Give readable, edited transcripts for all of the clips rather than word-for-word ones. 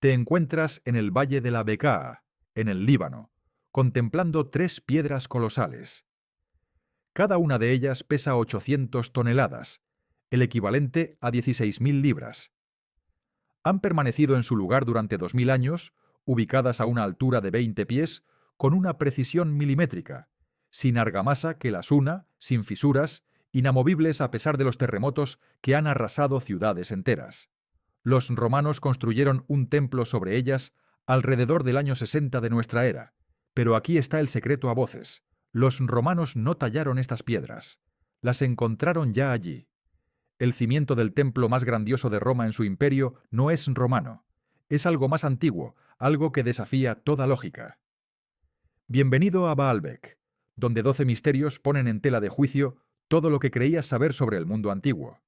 Te encuentras en el Valle de la Bekaa, en el Líbano, contemplando tres piedras colosales. Cada una de ellas pesa 800 toneladas, el equivalente a 16.000 libras. Han permanecido en su lugar durante 2000 años, ubicadas a una altura de 20 pies, con una precisión milimétrica, sin argamasa que las una, sin fisuras, inamovibles a pesar de los terremotos que han arrasado ciudades enteras. Los romanos construyeron un templo sobre ellas alrededor del año 60 de nuestra era, pero aquí está el secreto a voces. Los romanos no tallaron estas piedras, las encontraron ya allí. El cimiento del templo más grandioso de Roma en su imperio no es romano, es algo más antiguo, algo que desafía toda lógica. Bienvenido a Baalbek, donde 12 misterios ponen en tela de juicio todo lo que creías saber sobre el mundo antiguo.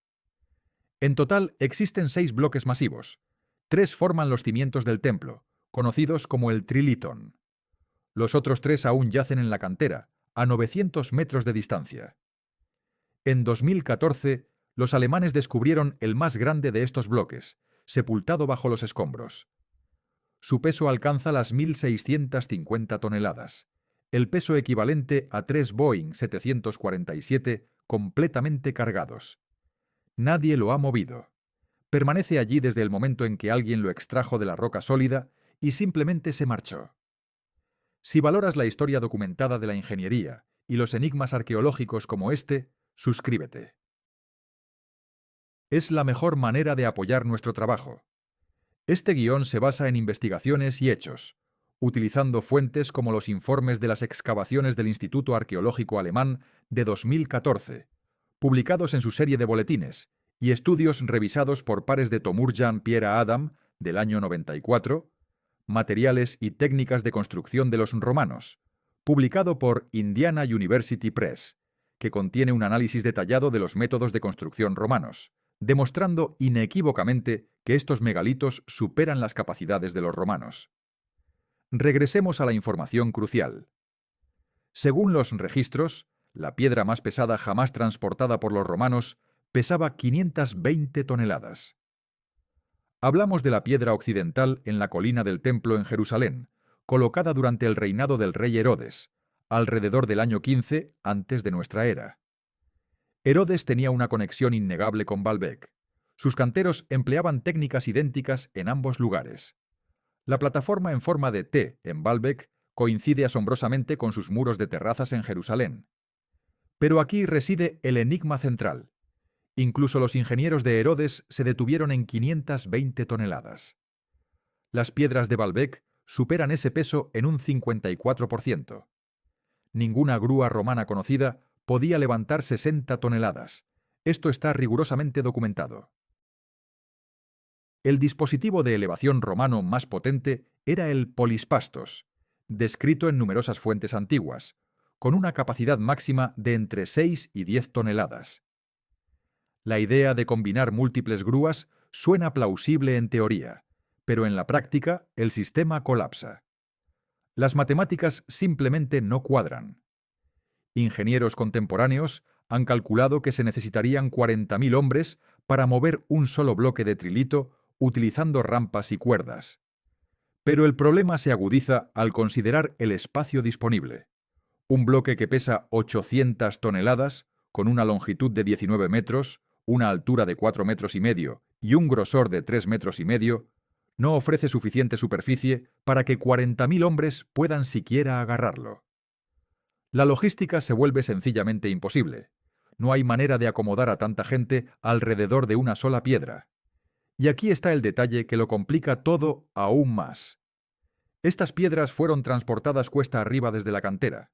En total existen 6 bloques masivos. 3 forman los cimientos del templo, conocidos como el Trilitón. Los otros 3 aún yacen en la cantera, a 900 metros de distancia. En 2014, los alemanes descubrieron el más grande de estos bloques, sepultado bajo los escombros. Su peso alcanza las 1.650 toneladas, el peso equivalente a 3 Boeing 747 completamente cargados. Nadie lo ha movido. Permanece allí desde el momento en que alguien lo extrajo de la roca sólida y simplemente se marchó. Si valoras la historia documentada de la ingeniería y los enigmas arqueológicos como este, suscríbete. Es la mejor manera de apoyar nuestro trabajo. Este guión se basa en investigaciones y hechos, utilizando fuentes como los informes de las excavaciones del Instituto Arqueológico Alemán de 2014, publicados en su serie de boletines, y estudios revisados por pares de Tomurjan Pierre Adam, del año 94, Materiales y técnicas de construcción de los romanos, publicado por Indiana University Press, que contiene un análisis detallado de los métodos de construcción romanos, demostrando inequívocamente que estos megalitos superan las capacidades de los romanos. Regresemos a la información crucial. Según los registros, la piedra más pesada jamás transportada por los romanos pesaba 520 toneladas. Hablamos de la piedra occidental en la colina del Templo en Jerusalén, colocada durante el reinado del rey Herodes, alrededor del año 15 antes de nuestra era. Herodes tenía una conexión innegable con Baalbek. Sus canteros empleaban técnicas idénticas en ambos lugares. La plataforma en forma de T en Baalbek coincide asombrosamente con sus muros de terrazas en Jerusalén. Pero aquí reside el enigma central. Incluso los ingenieros de Herodes se detuvieron en 520 toneladas. Las piedras de Baalbek superan ese peso en un 54%. Ninguna grúa romana conocida podía levantar 60 toneladas. Esto está rigurosamente documentado. El dispositivo de elevación romano más potente era el polispastos, descrito en numerosas fuentes antiguas, con una capacidad máxima de entre 6 y 10 toneladas. La idea de combinar múltiples grúas suena plausible en teoría, pero en la práctica el sistema colapsa. Las matemáticas simplemente no cuadran. Ingenieros contemporáneos han calculado que se necesitarían 40.000 hombres para mover un solo bloque de trilito utilizando rampas y cuerdas. Pero el problema se agudiza al considerar el espacio disponible. Un bloque que pesa 800 toneladas, con una longitud de 19 metros, una altura de 4,5 metros y un grosor de 3,5 metros, no ofrece suficiente superficie para que 40.000 hombres puedan siquiera agarrarlo. La logística se vuelve sencillamente imposible. No hay manera de acomodar a tanta gente alrededor de una sola piedra. Y aquí está el detalle que lo complica todo aún más. Estas piedras fueron transportadas cuesta arriba desde la cantera.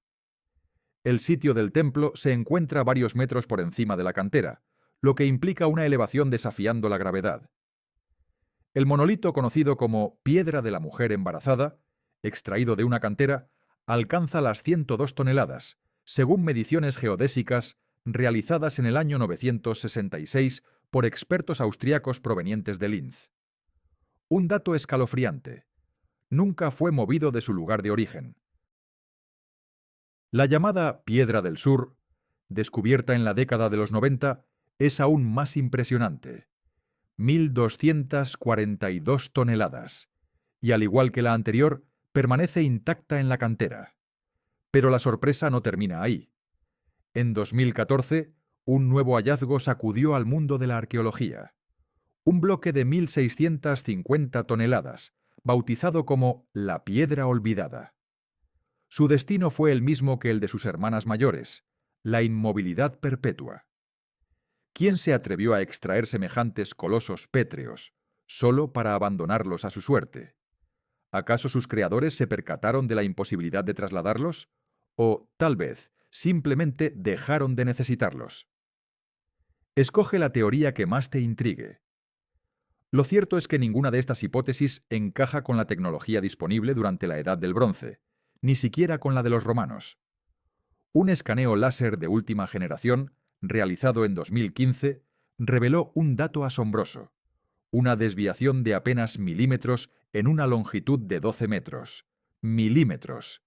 El sitio del templo se encuentra varios metros por encima de la cantera, lo que implica una elevación desafiando la gravedad. El monolito conocido como Piedra de la Mujer Embarazada, extraído de una cantera, alcanza las 102 toneladas, según mediciones geodésicas realizadas en el año 966 por expertos austriacos provenientes de Linz. Un dato escalofriante: nunca fue movido de su lugar de origen. La llamada Piedra del Sur, descubierta en la década de los 90, es aún más impresionante. 1.242 toneladas, y al igual que la anterior, permanece intacta en la cantera. Pero la sorpresa no termina ahí. En 2014, un nuevo hallazgo sacudió al mundo de la arqueología. Un bloque de 1.650 toneladas, bautizado como la Piedra Olvidada. Su destino fue el mismo que el de sus hermanas mayores, la inmovilidad perpetua. ¿Quién se atrevió a extraer semejantes colosos pétreos, solo para abandonarlos a su suerte? ¿Acaso sus creadores se percataron de la imposibilidad de trasladarlos? ¿O, tal vez, simplemente dejaron de necesitarlos? Escoge la teoría que más te intrigue. Lo cierto es que ninguna de estas hipótesis encaja con la tecnología disponible durante la Edad del Bronce, ni siquiera con la de los romanos. Un escaneo láser de última generación, realizado en 2015, reveló un dato asombroso: una desviación de apenas milímetros en una longitud de 12 metros. Milímetros.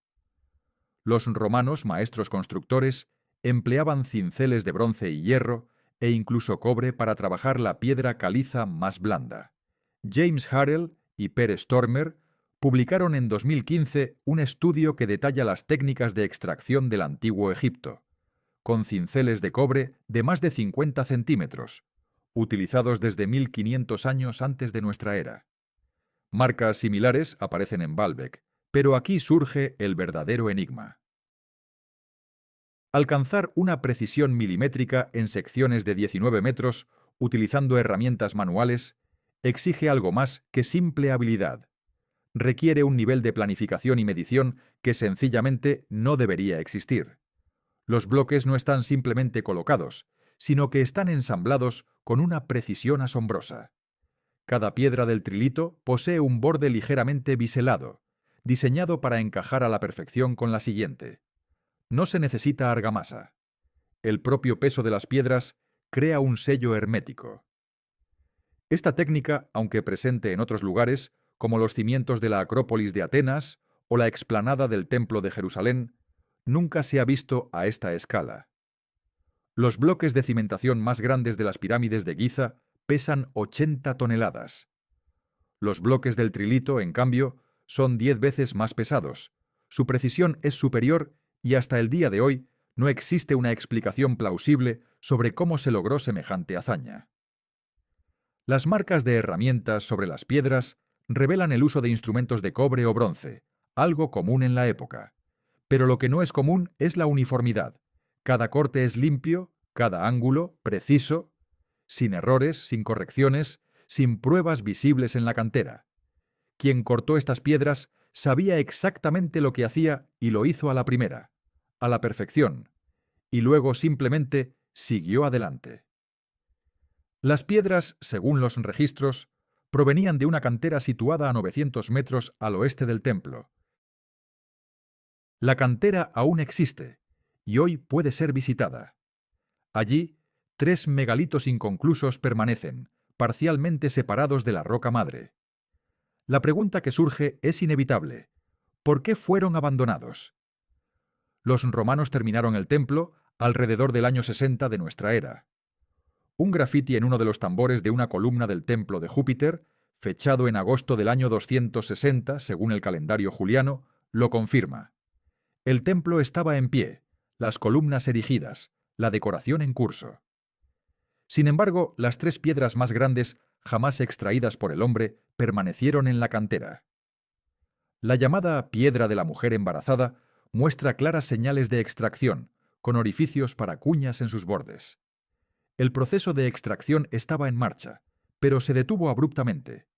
Los romanos, maestros constructores, empleaban cinceles de bronce y hierro e incluso cobre para trabajar la piedra caliza más blanda. James Harrell y Per Stormer publicaron en 2015 un estudio que detalla las técnicas de extracción del antiguo Egipto, con cinceles de cobre de más de 50 centímetros, utilizados desde 1500 años antes de nuestra era. Marcas similares aparecen en Baalbek, pero aquí surge el verdadero enigma. Alcanzar una precisión milimétrica en secciones de 19 metros utilizando herramientas manuales exige algo más que simple habilidad. Requiere un nivel de planificación y medición que sencillamente no debería existir. Los bloques no están simplemente colocados, sino que están ensamblados con una precisión asombrosa. Cada piedra del trilito posee un borde ligeramente biselado, diseñado para encajar a la perfección con la siguiente. No se necesita argamasa. El propio peso de las piedras crea un sello hermético. Esta técnica, aunque presente en otros lugares, como los cimientos de la Acrópolis de Atenas o la explanada del Templo de Jerusalén, nunca se ha visto a esta escala. Los bloques de cimentación más grandes de las pirámides de Giza pesan 80 toneladas. Los bloques del trilito, en cambio, son 10 veces más pesados. Su precisión es superior y hasta el día de hoy no existe una explicación plausible sobre cómo se logró semejante hazaña. Las marcas de herramientas sobre las piedras revelan el uso de instrumentos de cobre o bronce, algo común en la época. Pero lo que no es común es la uniformidad. Cada corte es limpio, cada ángulo preciso, sin errores, sin correcciones, sin pruebas visibles en la cantera. Quien cortó estas piedras sabía exactamente lo que hacía y lo hizo a la primera, a la perfección, y luego simplemente siguió adelante. Las piedras, según los registros, provenían de una cantera situada a 900 metros al oeste del templo. La cantera aún existe y hoy puede ser visitada. Allí, 3 megalitos inconclusos permanecen, parcialmente separados de la roca madre. La pregunta que surge es inevitable: ¿por qué fueron abandonados? Los romanos terminaron el templo alrededor del año 60 de nuestra era. Un grafiti en uno de los tambores de una columna del templo de Júpiter, fechado en agosto del año 260 según el calendario juliano, lo confirma. El templo estaba en pie, las columnas erigidas, la decoración en curso. Sin embargo, las 3 piedras más grandes, jamás extraídas por el hombre, permanecieron en la cantera. La llamada piedra de la mujer embarazada muestra claras señales de extracción, con orificios para cuñas en sus bordes. El proceso de extracción estaba en marcha, pero se detuvo abruptamente.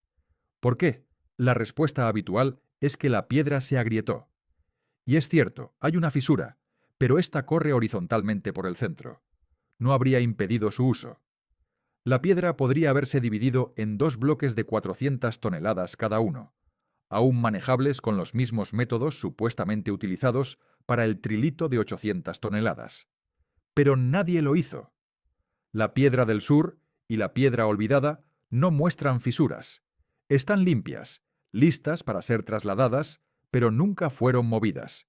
¿Por qué? La respuesta habitual es que la piedra se agrietó. Y es cierto, hay una fisura, pero esta corre horizontalmente por el centro. No habría impedido su uso. La piedra podría haberse dividido en 2 bloques de 400 toneladas cada uno, aún manejables con los mismos métodos supuestamente utilizados para el trilito de 800 toneladas. Pero nadie lo hizo. La piedra del sur y la piedra olvidada no muestran fisuras. Están limpias, listas para ser trasladadas, pero nunca fueron movidas.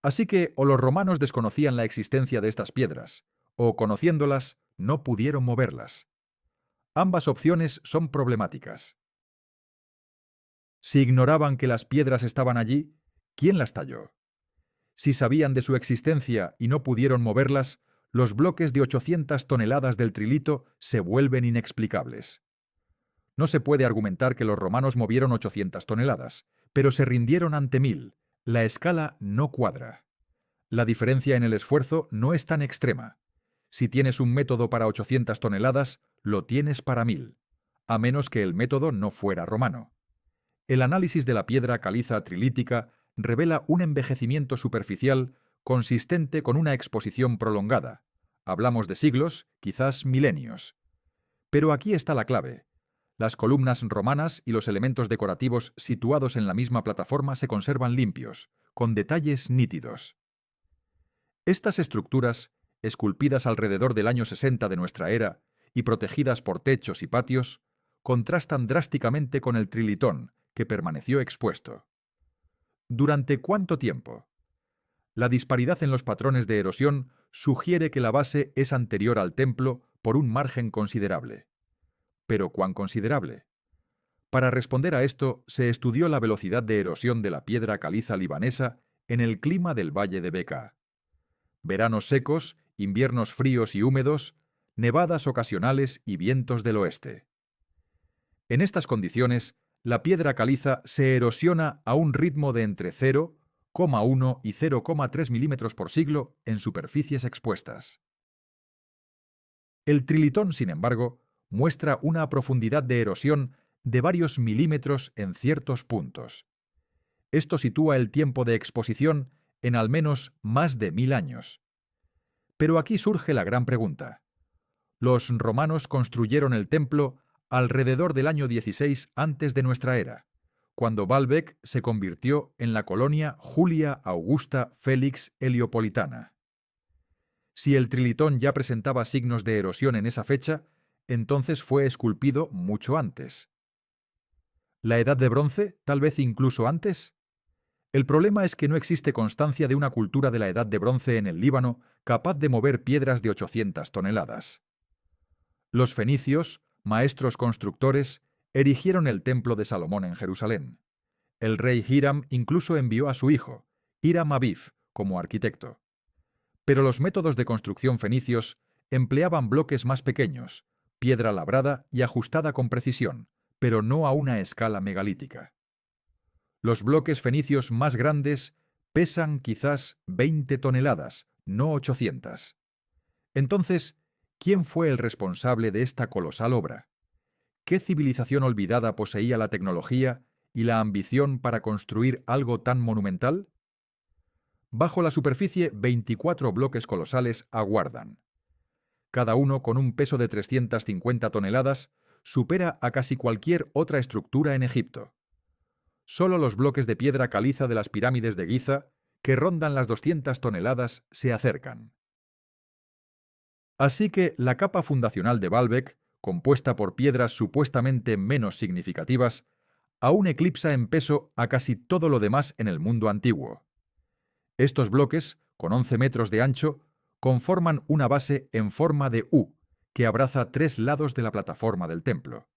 Así que o los romanos desconocían la existencia de estas piedras, o conociéndolas, no pudieron moverlas. Ambas opciones son problemáticas. Si ignoraban que las piedras estaban allí, ¿quién las talló? Si sabían de su existencia y no pudieron moverlas, los bloques de 800 toneladas del trilito se vuelven inexplicables. No se puede argumentar que los romanos movieron 800 toneladas, pero se rindieron ante 1000. La escala no cuadra. La diferencia en el esfuerzo no es tan extrema. Si tienes un método para 800 toneladas, lo tienes para 1000, a menos que el método no fuera romano. El análisis de la piedra caliza trilítica revela un envejecimiento superficial consistente con una exposición prolongada. Hablamos de siglos, quizás milenios. Pero aquí está la clave. Las columnas romanas y los elementos decorativos situados en la misma plataforma se conservan limpios, con detalles nítidos. Estas estructuras, esculpidas alrededor del año 60 de nuestra era y protegidas por techos y patios, contrastan drásticamente con el trilitón, que permaneció expuesto. ¿Durante cuánto tiempo? La disparidad en los patrones de erosión sugiere que la base es anterior al templo por un margen considerable. ¿Pero cuán considerable? Para responder a esto, se estudió la velocidad de erosión de la piedra caliza libanesa en el clima del valle de Bekaa. Veranos secos, inviernos fríos y húmedos, nevadas ocasionales y vientos del oeste. En estas condiciones, la piedra caliza se erosiona a un ritmo de entre 0,1 y 0,3 milímetros por siglo en superficies expuestas. El trilitón, sin embargo, muestra una profundidad de erosión de varios milímetros en ciertos puntos. Esto sitúa el tiempo de exposición en al menos más de 1000 años. Pero aquí surge la gran pregunta. Los romanos construyeron el templo alrededor del año 16 antes de nuestra era, cuando Baalbek se convirtió en la colonia Julia Augusta Félix Heliopolitana. Si el trilitón ya presentaba signos de erosión en esa fecha, entonces fue esculpido mucho antes. ¿La Edad de Bronce, tal vez incluso antes? El problema es que no existe constancia de una cultura de la Edad de Bronce en el Líbano capaz de mover piedras de 800 toneladas. Los fenicios, maestros constructores, erigieron el templo de Salomón en Jerusalén. El rey Hiram incluso envió a su hijo, Hiram Abif, como arquitecto. Pero los métodos de construcción fenicios empleaban bloques más pequeños, piedra labrada y ajustada con precisión, pero no a una escala megalítica. Los bloques fenicios más grandes pesan quizás 20 toneladas, no 800. Entonces, ¿quién fue el responsable de esta colosal obra? ¿Qué civilización olvidada poseía la tecnología y la ambición para construir algo tan monumental? Bajo la superficie, 24 bloques colosales aguardan. Cada uno con un peso de 350 toneladas, supera a casi cualquier otra estructura en Egipto. Solo los bloques de piedra caliza de las pirámides de Giza, que rondan las 200 toneladas, se acercan. Así que la capa fundacional de Baalbek, compuesta por piedras supuestamente menos significativas, aún eclipsa en peso a casi todo lo demás en el mundo antiguo. Estos bloques, con 11 metros de ancho, conforman una base en forma de U, que abraza 3 lados de la plataforma del templo.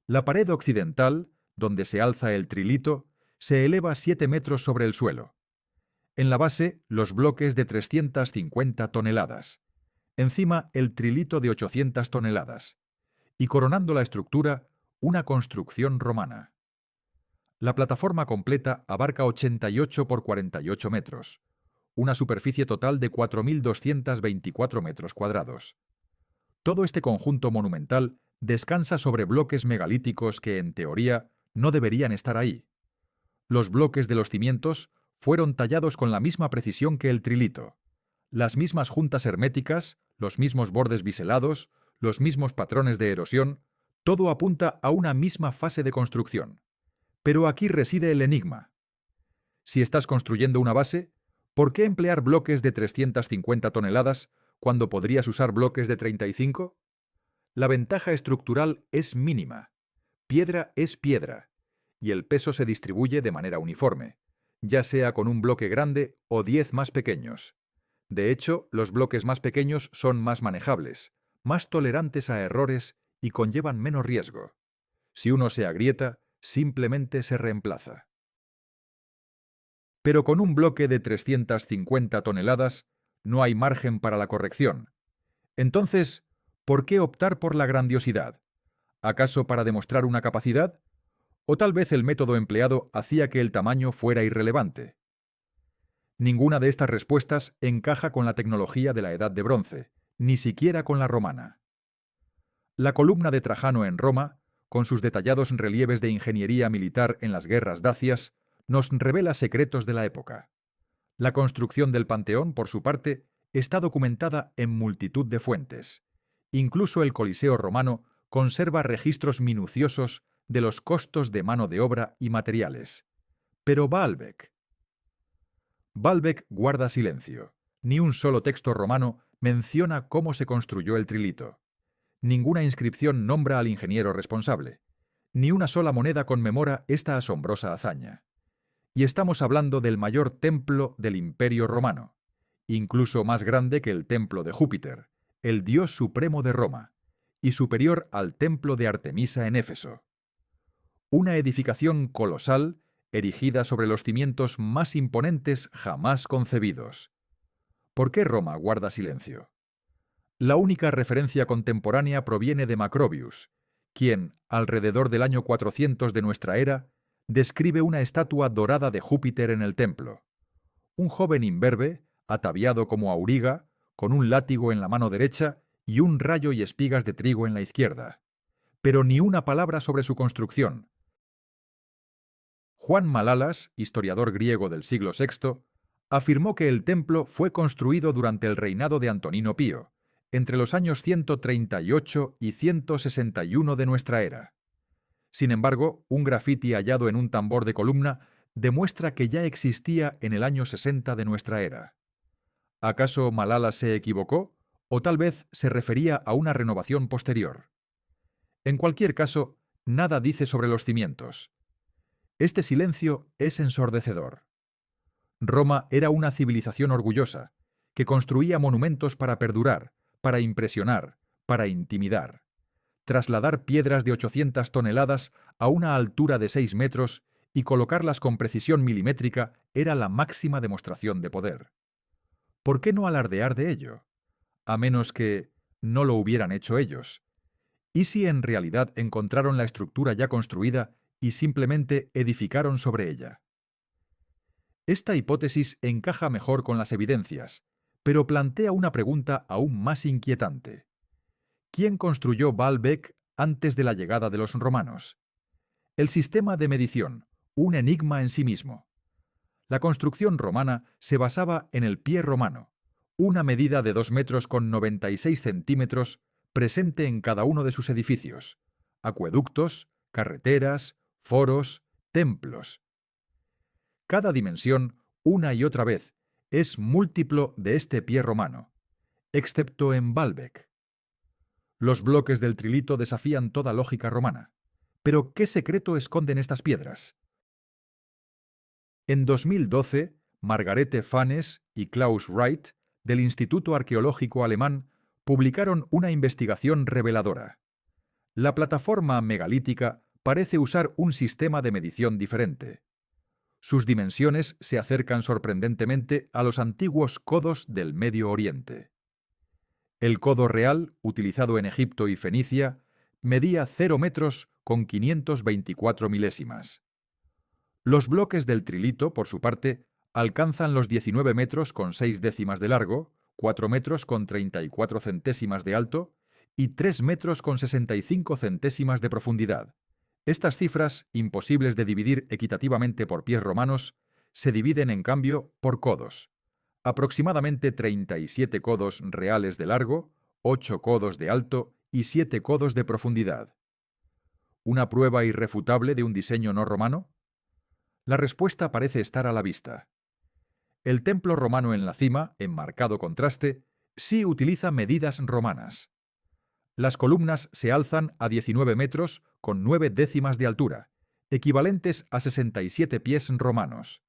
La pared occidental, donde se alza el trilito, se eleva 7 metros sobre el suelo. En la base, los bloques de 350 toneladas. Encima, el trilito de 800 toneladas. Y coronando la estructura, una construcción romana. La plataforma completa abarca 88 por 48 metros, una superficie total de 4.224 metros cuadrados. Todo este conjunto monumental descansa sobre bloques megalíticos que, en teoría, no deberían estar ahí. Los bloques de los cimientos fueron tallados con la misma precisión que el trilito. Las mismas juntas herméticas, los mismos bordes biselados, los mismos patrones de erosión, todo apunta a una misma fase de construcción. Pero aquí reside el enigma. Si estás construyendo una base, ¿por qué emplear bloques de 350 toneladas cuando podrías usar bloques de 35? La ventaja estructural es mínima. Piedra es piedra, y el peso se distribuye de manera uniforme, ya sea con un bloque grande o 10 más pequeños. De hecho, los bloques más pequeños son más manejables, más tolerantes a errores y conllevan menos riesgo. Si uno se agrieta, simplemente se reemplaza. Pero con un bloque de 350 toneladas no hay margen para la corrección. Entonces, ¿por qué optar por la grandiosidad? ¿Acaso para demostrar una capacidad? ¿O tal vez el método empleado hacía que el tamaño fuera irrelevante? Ninguna de estas respuestas encaja con la tecnología de la Edad de Bronce, ni siquiera con la romana. La columna de Trajano en Roma, con sus detallados relieves de ingeniería militar en las guerras dacias, nos revela secretos de la época. La construcción del Panteón, por su parte, está documentada en multitud de fuentes. Incluso el Coliseo romano conserva registros minuciosos de los costos de mano de obra y materiales. Pero Baalbek guarda silencio. Ni un solo texto romano menciona cómo se construyó el trilito. Ninguna inscripción nombra al ingeniero responsable. Ni una sola moneda conmemora esta asombrosa hazaña. Y estamos hablando del mayor templo del Imperio Romano, incluso más grande que el templo de Júpiter, el dios supremo de Roma, y superior al templo de Artemisa en Éfeso. Una edificación colosal erigida sobre los cimientos más imponentes jamás concebidos. ¿Por qué Roma guarda silencio? La única referencia contemporánea proviene de Macrobius, quien, alrededor del año 400 de nuestra era, describe una estatua dorada de Júpiter en el templo. Un joven imberbe, ataviado como auriga, con un látigo en la mano derecha y un rayo y espigas de trigo en la izquierda. Pero ni una palabra sobre su construcción. Juan Malalas, historiador griego del siglo VI, afirmó que el templo fue construido durante el reinado de Antonino Pío, entre los años 138 y 161 de nuestra era. Sin embargo, un grafiti hallado en un tambor de columna demuestra que ya existía en el año 60 de nuestra era. ¿Acaso Malalas se equivocó? ¿O tal vez se refería a una renovación posterior? En cualquier caso, nada dice sobre los cimientos. Este silencio es ensordecedor. Roma era una civilización orgullosa, que construía monumentos para perdurar, para impresionar, para intimidar. Trasladar piedras de 800 toneladas a una altura de 6 metros y colocarlas con precisión milimétrica era la máxima demostración de poder. ¿Por qué no alardear de ello? A menos que no lo hubieran hecho ellos. ¿Y si en realidad encontraron la estructura ya construida y simplemente edificaron sobre ella? Esta hipótesis encaja mejor con las evidencias, pero plantea una pregunta aún más inquietante. ¿Quién construyó Baalbek antes de la llegada de los romanos? El sistema de medición, un enigma en sí mismo. La construcción romana se basaba en el pie romano, una medida de 2 metros con 96 centímetros presente en cada uno de sus edificios, acueductos, carreteras, foros, templos. Cada dimensión, una y otra vez, es múltiplo de este pie romano, excepto en Baalbek. Los bloques del trilito desafían toda lógica romana. Pero, ¿qué secreto esconden estas piedras? En 2012, Margarete Fanes y Klaus Wright, del Instituto Arqueológico Alemán, publicaron una investigación reveladora. La plataforma megalítica parece usar un sistema de medición diferente. Sus dimensiones se acercan sorprendentemente a los antiguos codos del Medio Oriente. El codo real, utilizado en Egipto y Fenicia, medía 0 metros con 524 milésimas. Los bloques del trilito, por su parte, alcanzan los 19 metros con 6 décimas de largo, 4 metros con 34 centésimas de alto y 3 metros con 65 centésimas de profundidad. Estas cifras, imposibles de dividir equitativamente por pies romanos, se dividen en cambio por codos. Aproximadamente 37 codos reales de largo, 8 codos de alto y 7 codos de profundidad. ¿Una prueba irrefutable de un diseño no romano? La respuesta parece estar a la vista. El templo romano en la cima, en marcado contraste, sí utiliza medidas romanas. Las columnas se alzan a 19 metros con 9 décimas de altura, equivalentes a 67 pies romanos.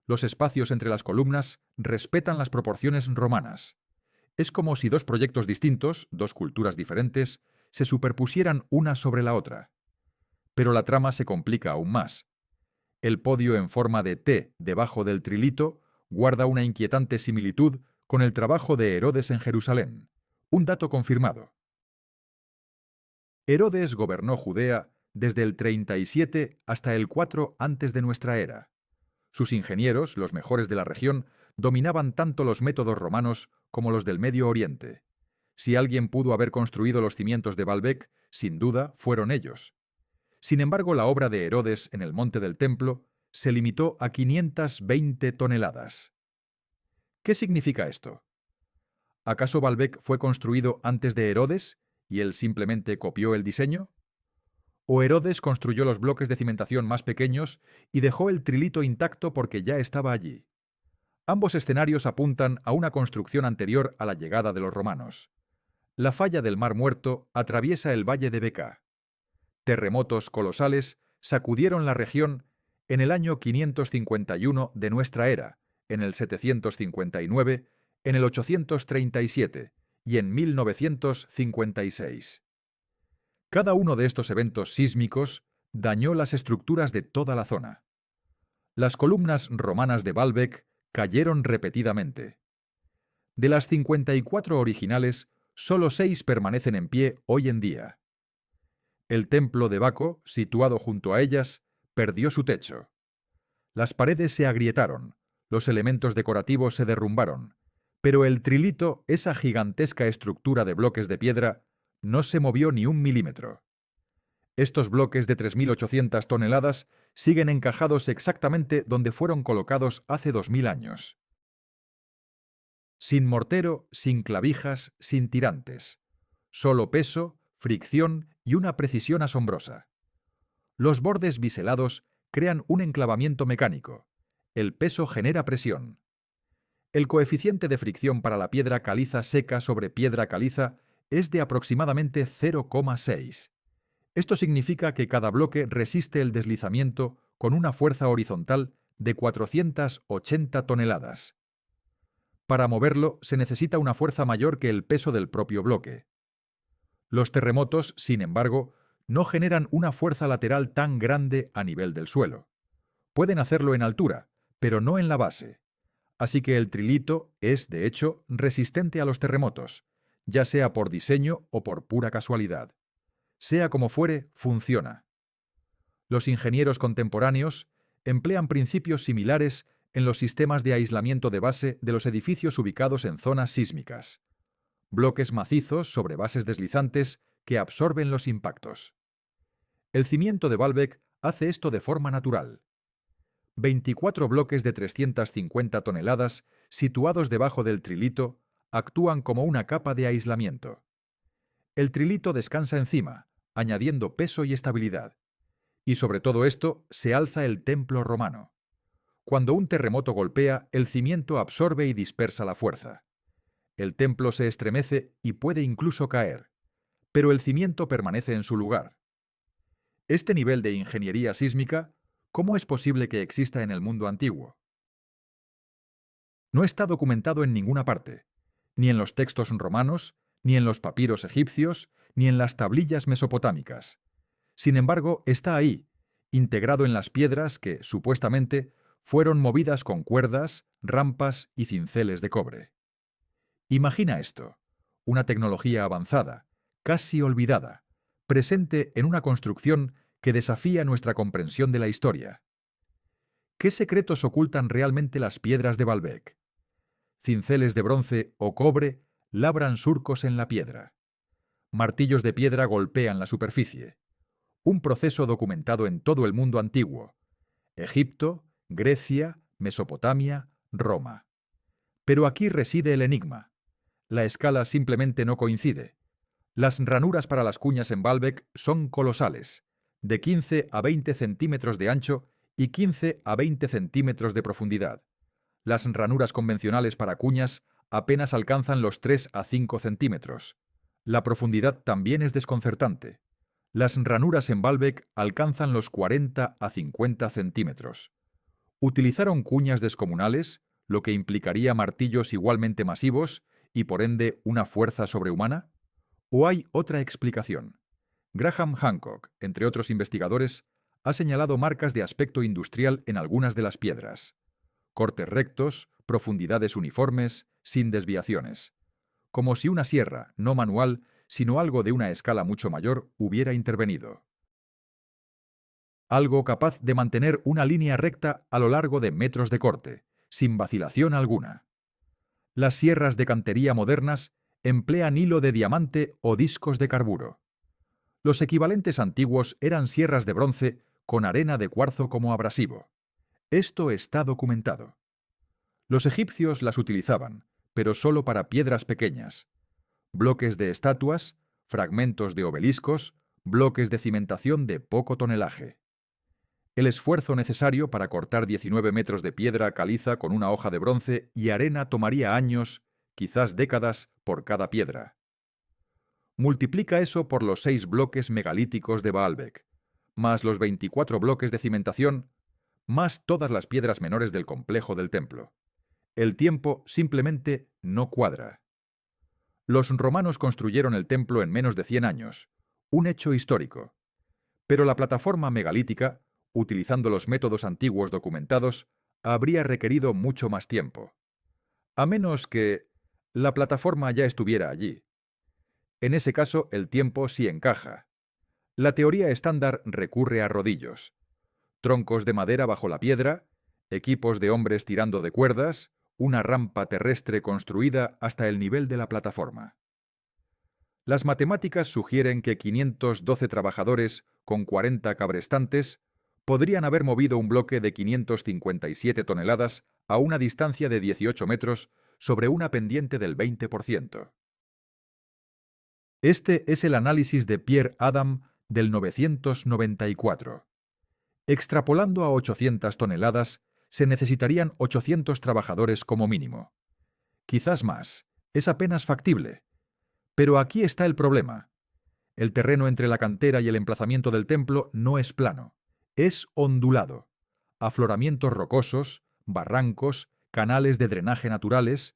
Los espacios entre las columnas respetan las proporciones romanas. Es como si dos proyectos distintos, dos culturas diferentes, se superpusieran una sobre la otra. Pero la trama se complica aún más. El podio en forma de T debajo del trilito guarda una inquietante similitud con el trabajo de Herodes en Jerusalén. Un dato confirmado. Herodes gobernó Judea desde el 37 hasta el 4 antes de nuestra era. Sus ingenieros, los mejores de la región, dominaban tanto los métodos romanos como los del Medio Oriente. Si alguien pudo haber construido los cimientos de Baalbek, sin duda fueron ellos. Sin embargo, la obra de Herodes en el monte del templo se limitó a 520 toneladas. ¿Qué significa esto? ¿Acaso Baalbek fue construido antes de Herodes y él simplemente copió el diseño? ¿O Herodes construyó los bloques de cimentación más pequeños y dejó el trilito intacto porque ya estaba allí? Ambos escenarios apuntan a una construcción anterior a la llegada de los romanos. La falla del Mar Muerto atraviesa el valle de Beca. Terremotos colosales sacudieron la región en el año 551 de nuestra era, en el 759, en el 837 y en 1956. Cada uno de estos eventos sísmicos dañó las estructuras de toda la zona. Las columnas romanas de Baalbek cayeron repetidamente. De las 54 originales, solo 6 permanecen en pie hoy en día. El templo de Baco, situado junto a ellas, perdió su techo. Las paredes se agrietaron, los elementos decorativos se derrumbaron, pero el trilito, esa gigantesca estructura de bloques de piedra, no se movió ni un milímetro. Estos bloques de 3.800 toneladas siguen encajados exactamente donde fueron colocados hace 2000 años. Sin mortero, sin clavijas, sin tirantes. Solo peso, fricción y una precisión asombrosa. Los bordes biselados crean un enclavamiento mecánico. El peso genera presión. El coeficiente de fricción para la piedra caliza seca sobre piedra caliza es de aproximadamente 0,6. Esto significa que cada bloque resiste el deslizamiento con una fuerza horizontal de 480 toneladas. Para moverlo se necesita una fuerza mayor que el peso del propio bloque. Los terremotos, sin embargo, no generan una fuerza lateral tan grande a nivel del suelo. Pueden hacerlo en altura, pero no en la base. Así que el trilito es, de hecho, resistente a los terremotos, ya sea por diseño o por pura casualidad. Sea como fuere, funciona. Los ingenieros contemporáneos emplean principios similares en los sistemas de aislamiento de base de los edificios ubicados en zonas sísmicas. Bloques macizos sobre bases deslizantes que absorben los impactos. El cimiento de Baalbek hace esto de forma natural. 24 bloques de 350 toneladas, situados debajo del trilito, actúan como una capa de aislamiento. El trilito descansa encima, añadiendo peso y estabilidad. Y sobre todo esto se alza el templo romano. Cuando un terremoto golpea, el cimiento absorbe y dispersa la fuerza. El templo se estremece y puede incluso caer, pero el cimiento permanece en su lugar. Este nivel de ingeniería sísmica, ¿cómo es posible que exista en el mundo antiguo? No está documentado en ninguna parte, ni en los textos romanos, ni en los papiros egipcios, ni en las tablillas mesopotámicas. Sin embargo, está ahí, integrado en las piedras que, supuestamente, fueron movidas con cuerdas, rampas y cinceles de cobre. Imagina esto, una tecnología avanzada, casi olvidada, presente en una construcción que desafía nuestra comprensión de la historia. ¿Qué secretos ocultan realmente las piedras de Baalbek? Cinceles de bronce o cobre labran surcos en la piedra. Martillos de piedra golpean la superficie. Un proceso documentado en todo el mundo antiguo: Egipto, Grecia, Mesopotamia, Roma. Pero aquí reside el enigma. La escala simplemente no coincide. Las ranuras para las cuñas en Baalbek son colosales, de 15 a 20 centímetros de ancho y 15 a 20 centímetros de profundidad. Las ranuras convencionales para cuñas apenas alcanzan los 3 a 5 centímetros. La profundidad también es desconcertante. Las ranuras en Baalbek alcanzan los 40 a 50 centímetros. ¿Utilizaron cuñas descomunales, lo que implicaría martillos igualmente masivos y por ende una fuerza sobrehumana? ¿O hay otra explicación? Graham Hancock, entre otros investigadores, ha señalado marcas de aspecto industrial en algunas de las piedras. Cortes rectos, profundidades uniformes, sin desviaciones. Como si una sierra, no manual, sino algo de una escala mucho mayor, hubiera intervenido. Algo capaz de mantener una línea recta a lo largo de metros de corte, sin vacilación alguna. Las sierras de cantería modernas emplean hilo de diamante o discos de carburo. Los equivalentes antiguos eran sierras de bronce con arena de cuarzo como abrasivo. Esto está documentado. Los egipcios las utilizaban, pero solo para piedras pequeñas. Bloques de estatuas, fragmentos de obeliscos, bloques de cimentación de poco tonelaje. El esfuerzo necesario para cortar 19 metros de piedra caliza con una hoja de bronce y arena tomaría años, quizás décadas, por cada piedra. Multiplica eso por los 6 bloques megalíticos de Baalbek, más los 24 bloques de cimentación, más todas las piedras menores del complejo del templo. El tiempo simplemente no cuadra. Los romanos construyeron el templo en menos de 100 años, un hecho histórico. Pero la plataforma megalítica, utilizando los métodos antiguos documentados, habría requerido mucho más tiempo. A menos que la plataforma ya estuviera allí. En ese caso, el tiempo sí encaja. La teoría estándar recurre a rodillos, troncos de madera bajo la piedra, equipos de hombres tirando de cuerdas, una rampa terrestre construida hasta el nivel de la plataforma. Las matemáticas sugieren que 512 trabajadores con 40 cabrestantes podrían haber movido un bloque de 557 toneladas a una distancia de 18 metros sobre una pendiente del 20%. Este es el análisis de Pierre Adam del 994. Extrapolando a 800 toneladas, se necesitarían 800 trabajadores como mínimo. Quizás más. Es apenas factible. Pero aquí está el problema. El terreno entre la cantera y el emplazamiento del templo no es plano. Es ondulado. Afloramientos rocosos, barrancos, canales de drenaje naturales.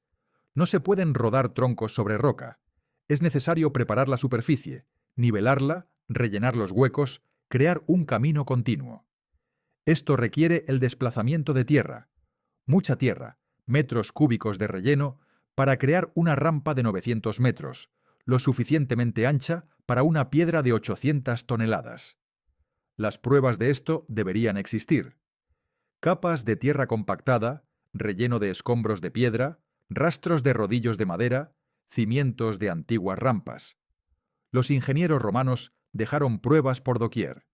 No se pueden rodar troncos sobre roca. Es necesario preparar la superficie, nivelarla, rellenar los huecos, crear un camino continuo. Esto requiere el desplazamiento de tierra, mucha tierra, metros cúbicos de relleno, para crear una rampa de 900 metros, lo suficientemente ancha para una piedra de 800 toneladas. Las pruebas de esto deberían existir. Capas de tierra compactada, relleno de escombros de piedra, rastros de rodillos de madera, cimientos de antiguas rampas. Los ingenieros romanos dejaron pruebas por doquier.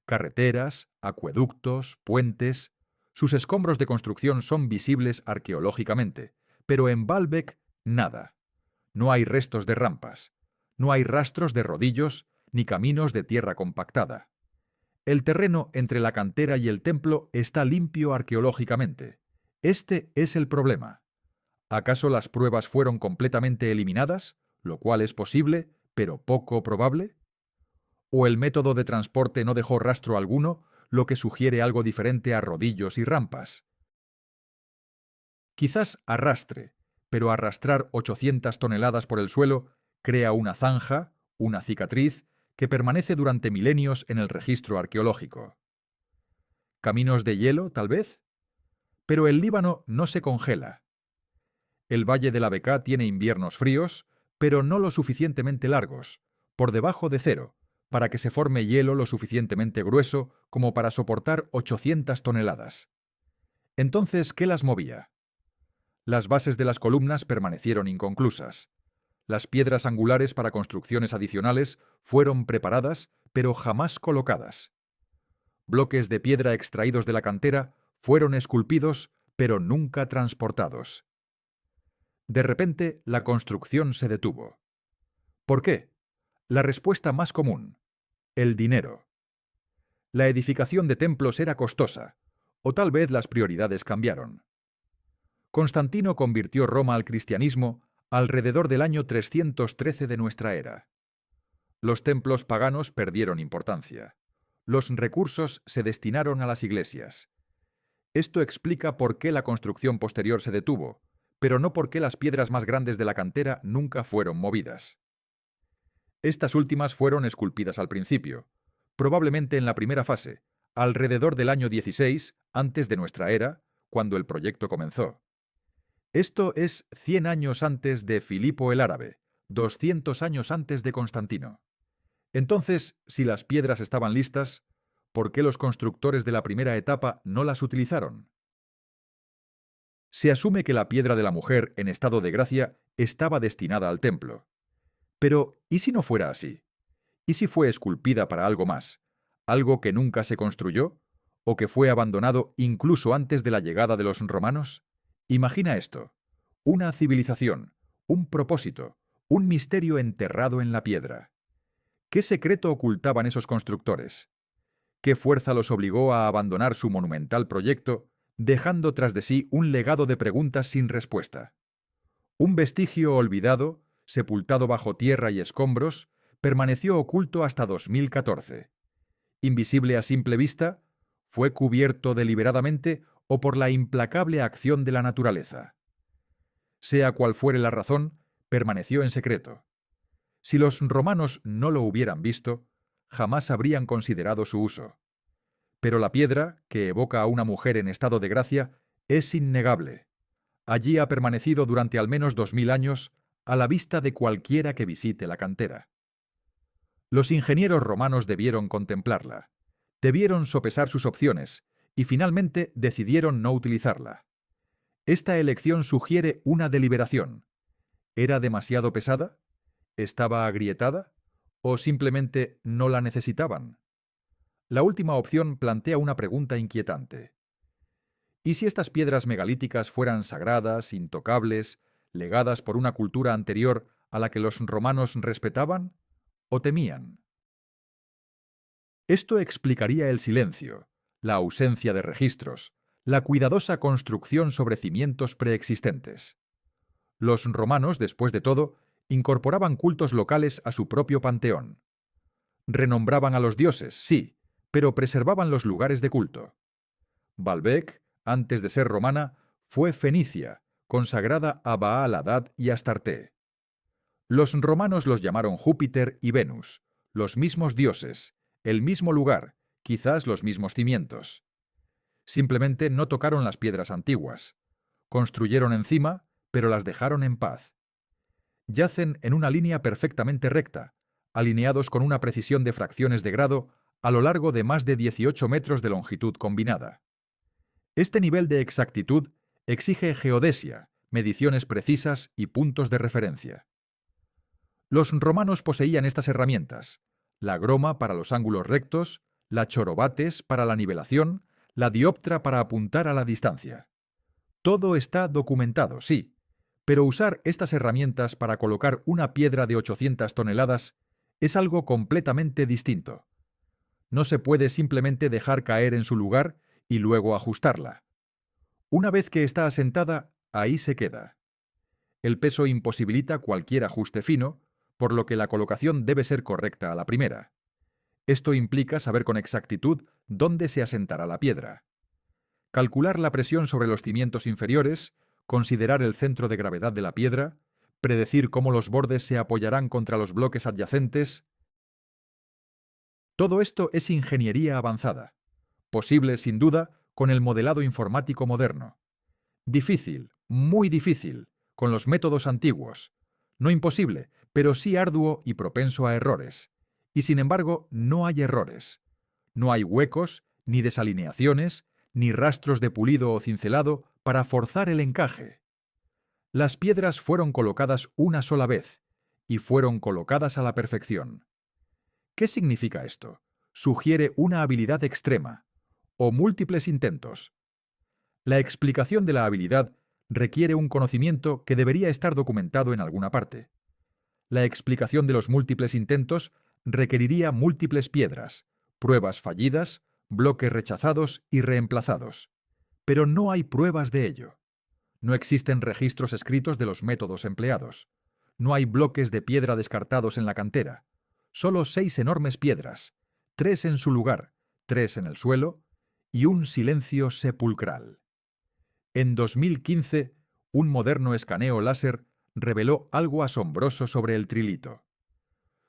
Carreteras, acueductos, puentes. Sus escombros de construcción son visibles arqueológicamente, pero en Baalbek nada. No hay restos de rampas. No hay rastros de rodillos ni caminos de tierra compactada. El terreno entre la cantera y el templo está limpio arqueológicamente. Este es el problema. ¿Acaso las pruebas fueron completamente eliminadas, lo cual es posible, pero poco probable? ¿O el método de transporte no dejó rastro alguno, lo que sugiere algo diferente a rodillos y rampas? Quizás arrastre, pero arrastrar 800 toneladas por el suelo crea una zanja, una cicatriz, que permanece durante milenios en el registro arqueológico. ¿Caminos de hielo, tal vez? Pero el Líbano no se congela. El Valle de la Bekaa tiene inviernos fríos, pero no lo suficientemente largos, por debajo de cero, para que se forme hielo lo suficientemente grueso como para soportar 800 toneladas. Entonces, ¿qué las movía? Las bases de las columnas permanecieron inconclusas. Las piedras angulares para construcciones adicionales fueron preparadas, pero jamás colocadas. Bloques de piedra extraídos de la cantera fueron esculpidos, pero nunca transportados. De repente, la construcción se detuvo. ¿Por qué? La respuesta más común: el dinero. La edificación de templos era costosa, o tal vez las prioridades cambiaron. Constantino convirtió Roma al cristianismo alrededor del año 313 de nuestra era. Los templos paganos perdieron importancia. Los recursos se destinaron a las iglesias. Esto explica por qué la construcción posterior se detuvo, pero no por qué las piedras más grandes de la cantera nunca fueron movidas. Estas últimas fueron esculpidas al principio, probablemente en la primera fase, alrededor del año 16 antes de nuestra era, cuando el proyecto comenzó. Esto es 100 años antes de Filipo el Árabe, 200 años antes de Constantino. Entonces, si las piedras estaban listas, ¿por qué los constructores de la primera etapa no las utilizaron? Se asume que la piedra de la mujer en estado de gracia estaba destinada al templo. Pero, ¿y si no fuera así? ¿Y si fue esculpida para algo más? ¿Algo que nunca se construyó? ¿O que fue abandonado incluso antes de la llegada de los romanos? Imagina esto: una civilización, un propósito, un misterio enterrado en la piedra. ¿Qué secreto ocultaban esos constructores? ¿Qué fuerza los obligó a abandonar su monumental proyecto, dejando tras de sí un legado de preguntas sin respuesta? Un vestigio olvidado, sepultado bajo tierra y escombros, permaneció oculto hasta 2014. Invisible a simple vista, ¿fue cubierto deliberadamente o por la implacable acción de la naturaleza? Sea cual fuere la razón, permaneció en secreto. Si los romanos no lo hubieran visto, jamás habrían considerado su uso. Pero la piedra, que evoca a una mujer en estado de gracia, es innegable. Allí ha permanecido durante al menos 2000 años, a la vista de cualquiera que visite la cantera. Los ingenieros romanos debieron contemplarla, debieron sopesar sus opciones y finalmente decidieron no utilizarla. Esta elección sugiere una deliberación. ¿Era demasiado pesada? ¿Estaba agrietada? ¿O simplemente no la necesitaban? La última opción plantea una pregunta inquietante. ¿Y si estas piedras megalíticas fueran sagradas, intocables, legadas por una cultura anterior a la que los romanos respetaban o temían? Esto explicaría el silencio, la ausencia de registros, la cuidadosa construcción sobre cimientos preexistentes. Los romanos, después de todo, incorporaban cultos locales a su propio panteón. Renombraban a los dioses, sí, pero preservaban los lugares de culto. Baalbek, antes de ser romana, fue fenicia, consagrada a Baal-Hadad y Astarté. Los romanos los llamaron Júpiter y Venus, los mismos dioses, el mismo lugar, quizás los mismos cimientos. Simplemente no tocaron las piedras antiguas. Construyeron encima, pero las dejaron en paz. Yacen en una línea perfectamente recta, alineados con una precisión de fracciones de grado a lo largo de más de 18 metros de longitud combinada. Este nivel de exactitud exige geodesia, mediciones precisas y puntos de referencia. Los romanos poseían estas herramientas: la groma para los ángulos rectos, la chorobates para la nivelación, la dioptra para apuntar a la distancia. Todo está documentado, sí, pero usar estas herramientas para colocar una piedra de 800 toneladas es algo completamente distinto. No se puede simplemente dejar caer en su lugar y luego ajustarla. Una vez que está asentada, ahí se queda. El peso imposibilita cualquier ajuste fino, por lo que la colocación debe ser correcta a la primera. Esto implica saber con exactitud dónde se asentará la piedra. Calcular la presión sobre los cimientos inferiores, considerar el centro de gravedad de la piedra, predecir cómo los bordes se apoyarán contra los bloques adyacentes. Todo esto es ingeniería avanzada, posible sin duda con el modelado informático moderno. Difícil, muy difícil, con los métodos antiguos. No imposible, pero sí arduo y propenso a errores. Y sin embargo, no hay errores. No hay huecos, ni desalineaciones, ni rastros de pulido o cincelado para forzar el encaje. Las piedras fueron colocadas una sola vez, y fueron colocadas a la perfección. ¿Qué significa esto? Sugiere una habilidad extrema, o múltiples intentos. La explicación de la habilidad requiere un conocimiento que debería estar documentado en alguna parte. La explicación de los múltiples intentos requeriría múltiples piedras, pruebas fallidas, bloques rechazados y reemplazados. Pero no hay pruebas de ello. No existen registros escritos de los métodos empleados. No hay bloques de piedra descartados en la cantera. Solo 6 enormes piedras, 3 en su lugar, 3 en el suelo, y un silencio sepulcral. En 2015, un moderno escaneo láser reveló algo asombroso sobre el trilito.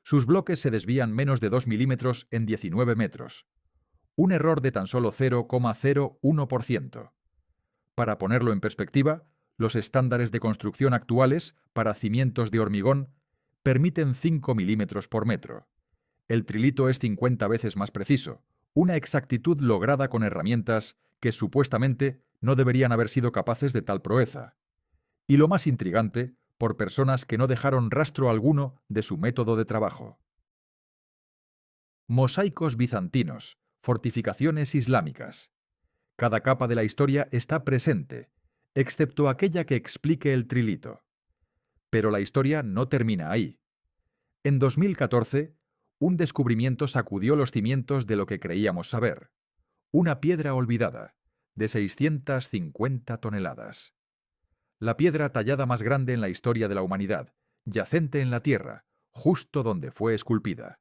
Sus bloques se desvían menos de 2 milímetros en 19 metros. Un error de tan solo 0,01%. Para ponerlo en perspectiva, los estándares de construcción actuales para cimientos de hormigón permiten 5 milímetros por metro. El trilito es 50 veces más preciso, una exactitud lograda con herramientas que supuestamente no deberían haber sido capaces de tal proeza. Y lo más intrigante, por personas que no dejaron rastro alguno de su método de trabajo. Mosaicos bizantinos, fortificaciones islámicas. Cada capa de la historia está presente, excepto aquella que explique el trilito. Pero la historia no termina ahí. En 2014, un descubrimiento sacudió los cimientos de lo que creíamos saber. Una piedra olvidada, de 650 toneladas. La piedra tallada más grande en la historia de la humanidad, yacente en la tierra, justo donde fue esculpida.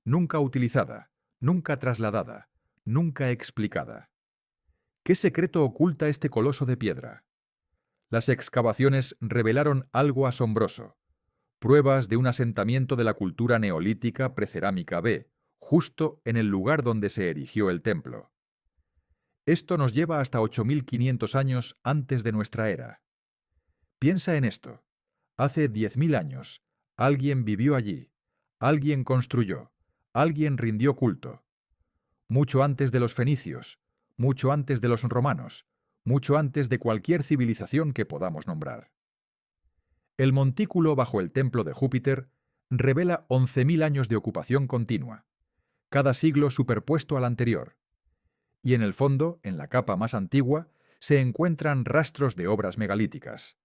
Nunca utilizada, nunca trasladada, nunca explicada. ¿Qué secreto oculta este coloso de piedra? Las excavaciones revelaron algo asombroso. Pruebas de un asentamiento de la cultura neolítica precerámica B, justo en el lugar donde se erigió el templo. Esto nos lleva hasta 8.500 años antes de nuestra era. Piensa en esto. Hace 10.000 años, alguien vivió allí, alguien construyó, alguien rindió culto. Mucho antes de los fenicios, mucho antes de los romanos, mucho antes de cualquier civilización que podamos nombrar. El montículo bajo el templo de Júpiter revela 11.000 años de ocupación continua, cada siglo superpuesto al anterior. Y en el fondo, en la capa más antigua, se encuentran rastros de obras megalíticas,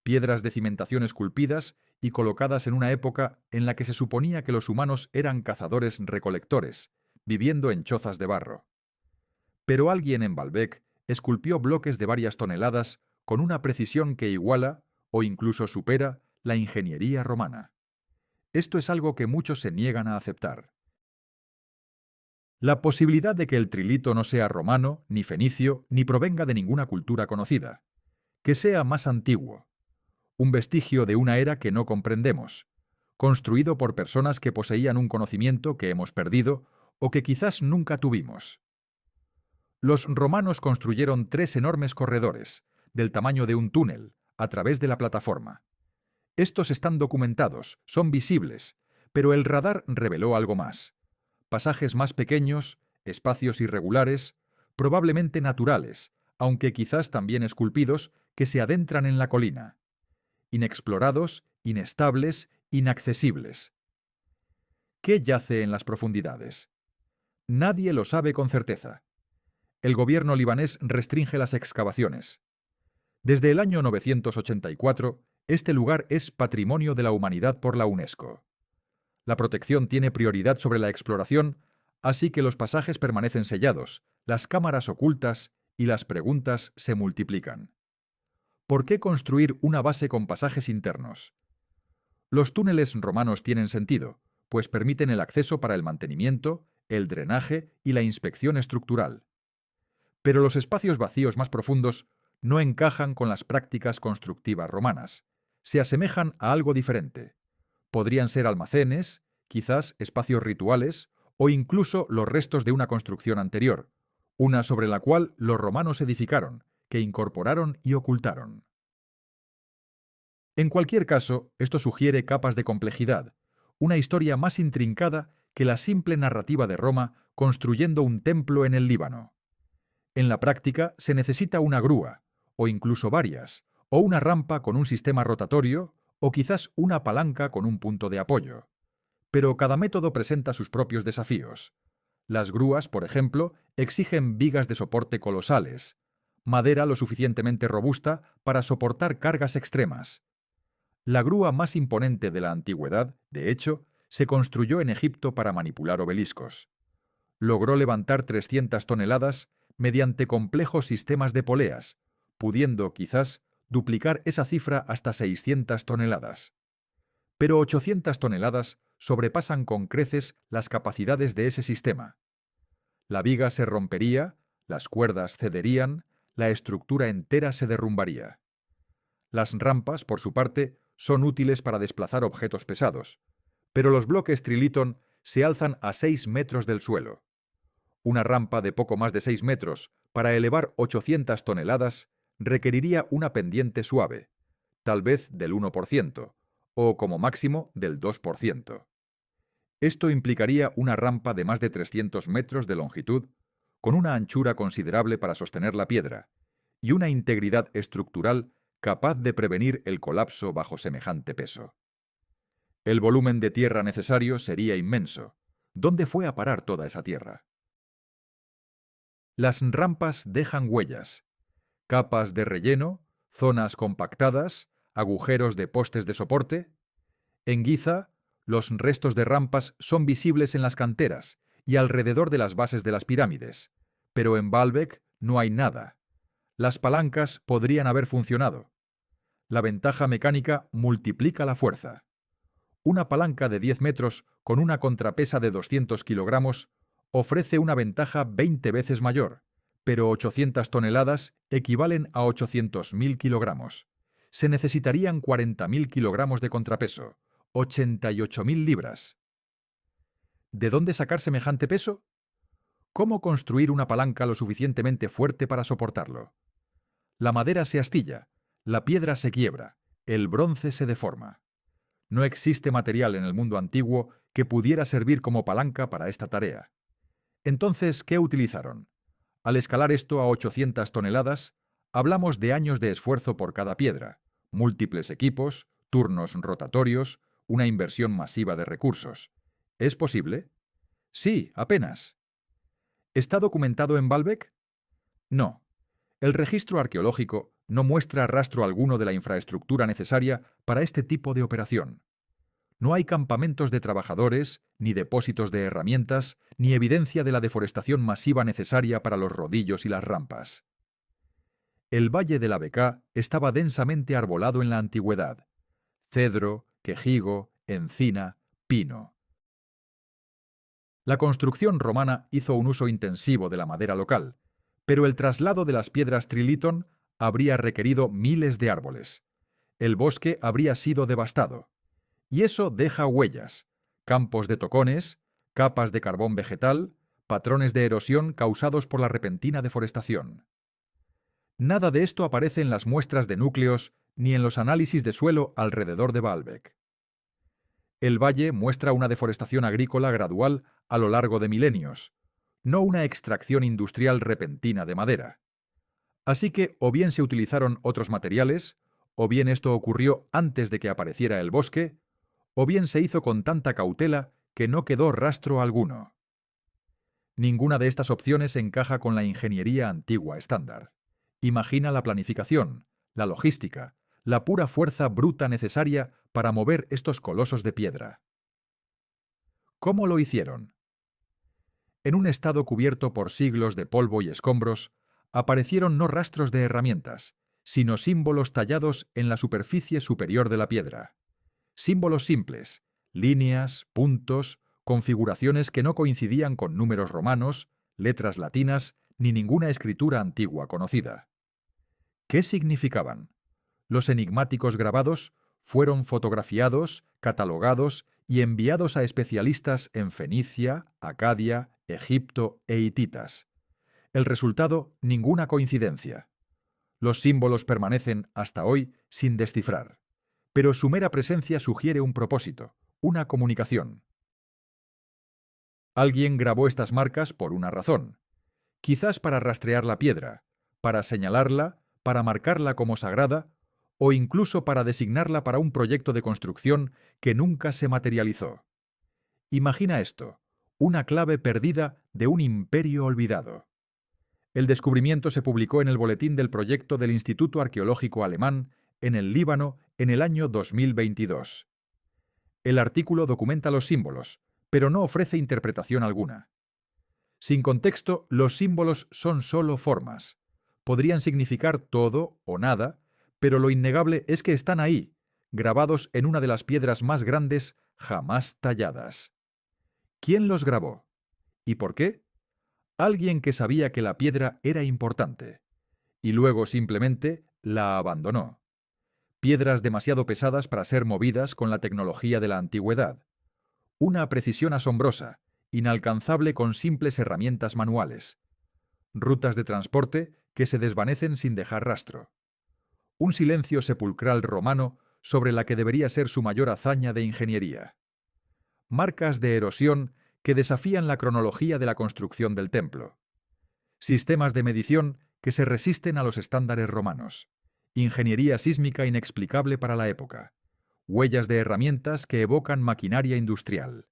piedras de cimentación esculpidas y colocadas en una época en la que se suponía que los humanos eran cazadores-recolectores, viviendo en chozas de barro. Pero alguien en Baalbek esculpió bloques de varias toneladas con una precisión que iguala, o incluso supera, la ingeniería romana. Esto es algo que muchos se niegan a aceptar. La posibilidad de que el trilito no sea romano, ni fenicio, ni provenga de ninguna cultura conocida. Que sea más antiguo. Un vestigio de una era que no comprendemos, construido por personas que poseían un conocimiento que hemos perdido o que quizás nunca tuvimos. Los romanos construyeron 3 enormes corredores, del tamaño de un túnel, a través de la plataforma. Estos están documentados, son visibles, pero el radar reveló algo más. Pasajes más pequeños, espacios irregulares, probablemente naturales, aunque quizás también esculpidos, que se adentran en la colina. Inexplorados, inestables, inaccesibles. ¿Qué yace en las profundidades? Nadie lo sabe con certeza. El gobierno libanés restringe las excavaciones. Desde el año 984, este lugar es Patrimonio de la Humanidad por la UNESCO. La protección tiene prioridad sobre la exploración, así que los pasajes permanecen sellados, las cámaras ocultas y las preguntas se multiplican. ¿Por qué construir una base con pasajes internos? Los túneles romanos tienen sentido, pues permiten el acceso para el mantenimiento, el drenaje y la inspección estructural. Pero los espacios vacíos más profundos no encajan con las prácticas constructivas romanas. Se asemejan a algo diferente. Podrían ser almacenes, quizás espacios rituales, o incluso los restos de una construcción anterior, una sobre la cual los romanos edificaron, que incorporaron y ocultaron. En cualquier caso, esto sugiere capas de complejidad, una historia más intrincada que la simple narrativa de Roma construyendo un templo en el Líbano. En la práctica se necesita una grúa, o incluso varias, o una rampa con un sistema rotatorio, o quizás una palanca con un punto de apoyo. Pero cada método presenta sus propios desafíos. Las grúas, por ejemplo, exigen vigas de soporte colosales, madera lo suficientemente robusta para soportar cargas extremas. La grúa más imponente de la antigüedad, de hecho, se construyó en Egipto para manipular obeliscos. Logró levantar 300 toneladas mediante complejos sistemas de poleas, pudiendo, quizás, duplicar esa cifra hasta 600 toneladas. Pero 800 toneladas sobrepasan con creces las capacidades de ese sistema. La viga se rompería, las cuerdas cederían, la estructura entera se derrumbaría. Las rampas, por su parte, son útiles para desplazar objetos pesados, pero los bloques Trilithon se alzan a 6 metros del suelo. Una rampa de poco más de 6 metros para elevar 800 toneladas requeriría una pendiente suave, tal vez del 1%, o como máximo del 2%. Esto implicaría una rampa de más de 300 metros de longitud, con una anchura considerable para sostener la piedra, y una integridad estructural capaz de prevenir el colapso bajo semejante peso. El volumen de tierra necesario sería inmenso. ¿Dónde fue a parar toda esa tierra? Las rampas dejan huellas, capas de relleno, zonas compactadas, agujeros de postes de soporte. En Giza, los restos de rampas son visibles en las canteras y alrededor de las bases de las pirámides, pero en Baalbek no hay nada. Las palancas podrían haber funcionado. La ventaja mecánica multiplica la fuerza. Una palanca de 10 metros con una contrapesa de 200 kilogramos ofrece una ventaja 20 veces mayor, pero 800 toneladas equivalen a 800.000 kilogramos. Se necesitarían 40.000 kilogramos de contrapeso, 88.000 libras. ¿De dónde sacar semejante peso? ¿Cómo construir una palanca lo suficientemente fuerte para soportarlo? La madera se astilla, la piedra se quiebra, el bronce se deforma. No existe material en el mundo antiguo que pudiera servir como palanca para esta tarea. Entonces, ¿qué utilizaron? Al escalar esto a 800 toneladas, hablamos de años de esfuerzo por cada piedra, múltiples equipos, turnos rotatorios, una inversión masiva de recursos. ¿Es posible? Sí, apenas. ¿Está documentado en Baalbek? No. El registro arqueológico no muestra rastro alguno de la infraestructura necesaria para este tipo de operación. No hay campamentos de trabajadores, ni depósitos de herramientas, ni evidencia de la deforestación masiva necesaria para los rodillos y las rampas. El valle de la Bekaa estaba densamente arbolado en la antigüedad. Cedro, quejigo, encina, pino. La construcción romana hizo un uso intensivo de la madera local, pero el traslado de las piedras Trilithon habría requerido miles de árboles. El bosque habría sido devastado. Y eso deja huellas, campos de tocones, capas de carbón vegetal, patrones de erosión causados por la repentina deforestación. Nada de esto aparece en las muestras de núcleos ni en los análisis de suelo alrededor de Baalbek. El valle muestra una deforestación agrícola gradual a lo largo de milenios, no una extracción industrial repentina de madera. Así que o bien se utilizaron otros materiales, o bien esto ocurrió antes de que apareciera el bosque, o bien se hizo con tanta cautela que no quedó rastro alguno. Ninguna de estas opciones encaja con la ingeniería antigua estándar. Imagina la planificación, la logística, la pura fuerza bruta necesaria para mover estos colosos de piedra. ¿Cómo lo hicieron? En un estado cubierto por siglos de polvo y escombros, aparecieron no rastros de herramientas, sino símbolos tallados en la superficie superior de la piedra. Símbolos simples, líneas, puntos, configuraciones que no coincidían con números romanos, letras latinas ni ninguna escritura antigua conocida. ¿Qué significaban? Los enigmáticos grabados fueron fotografiados, catalogados y enviados a especialistas en Fenicia, Acadia, Egipto e hititas. El resultado, ninguna coincidencia. Los símbolos permanecen hasta hoy sin descifrar, pero su mera presencia sugiere un propósito, una comunicación. Alguien grabó estas marcas por una razón, quizás para rastrear la piedra, para señalarla, para marcarla como sagrada, o incluso para designarla para un proyecto de construcción que nunca se materializó. Imagina esto, una clave perdida de un imperio olvidado. El descubrimiento se publicó en el boletín del proyecto del Instituto Arqueológico Alemán en el Líbano en el año 2022. El artículo documenta los símbolos, pero no ofrece interpretación alguna. Sin contexto, los símbolos son solo formas. Podrían significar todo o nada, pero lo innegable es que están ahí, grabados en una de las piedras más grandes jamás talladas. ¿Quién los grabó? ¿Y por qué? Alguien que sabía que la piedra era importante, y luego simplemente la abandonó. Piedras demasiado pesadas para ser movidas con la tecnología de la antigüedad. Una precisión asombrosa, inalcanzable con simples herramientas manuales. Rutas de transporte que se desvanecen sin dejar rastro. Un silencio sepulcral romano sobre la que debería ser su mayor hazaña de ingeniería. Marcas de erosión que desafían la cronología de la construcción del templo. Sistemas de medición que se resisten a los estándares romanos. Ingeniería sísmica inexplicable para la época. Huellas de herramientas que evocan maquinaria industrial.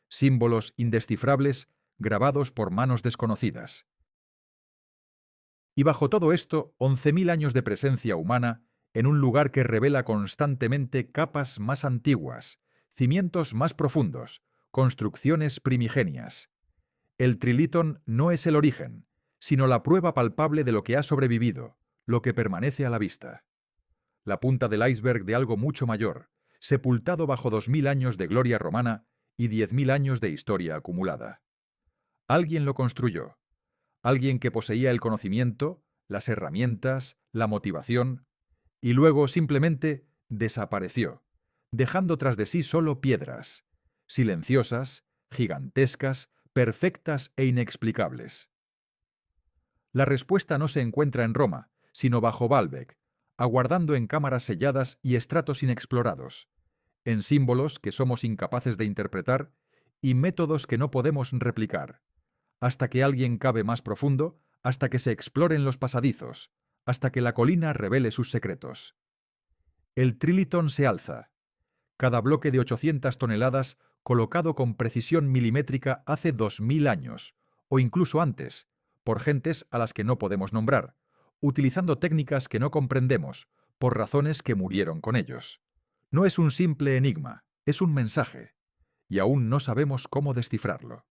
Símbolos indescifrables grabados por manos desconocidas. Y bajo todo esto, 11.000 años de presencia humana en un lugar que revela constantemente capas más antiguas, cimientos más profundos, construcciones primigenias. El Trilitón no es el origen, sino la prueba palpable de lo que ha sobrevivido, lo que permanece a la vista. La punta del iceberg de algo mucho mayor, sepultado bajo 2.000 años de gloria romana y 10.000 años de historia acumulada. Alguien lo construyó. Alguien que poseía el conocimiento, las herramientas, la motivación, y luego simplemente desapareció, dejando tras de sí solo piedras, silenciosas, gigantescas, perfectas e inexplicables. La respuesta no se encuentra en Roma, sino bajo Baalbek, aguardando en cámaras selladas y estratos inexplorados, en símbolos que somos incapaces de interpretar y métodos que no podemos replicar, hasta que alguien cabe más profundo, hasta que se exploren los pasadizos, hasta que la colina revele sus secretos. El Trilitón se alza. Cada bloque de 800 toneladas colocado con precisión milimétrica hace 2.000 años, o incluso antes, por gentes a las que no podemos nombrar, utilizando técnicas que no comprendemos, por razones que murieron con ellos. No es un simple enigma, es un mensaje, y aún no sabemos cómo descifrarlo.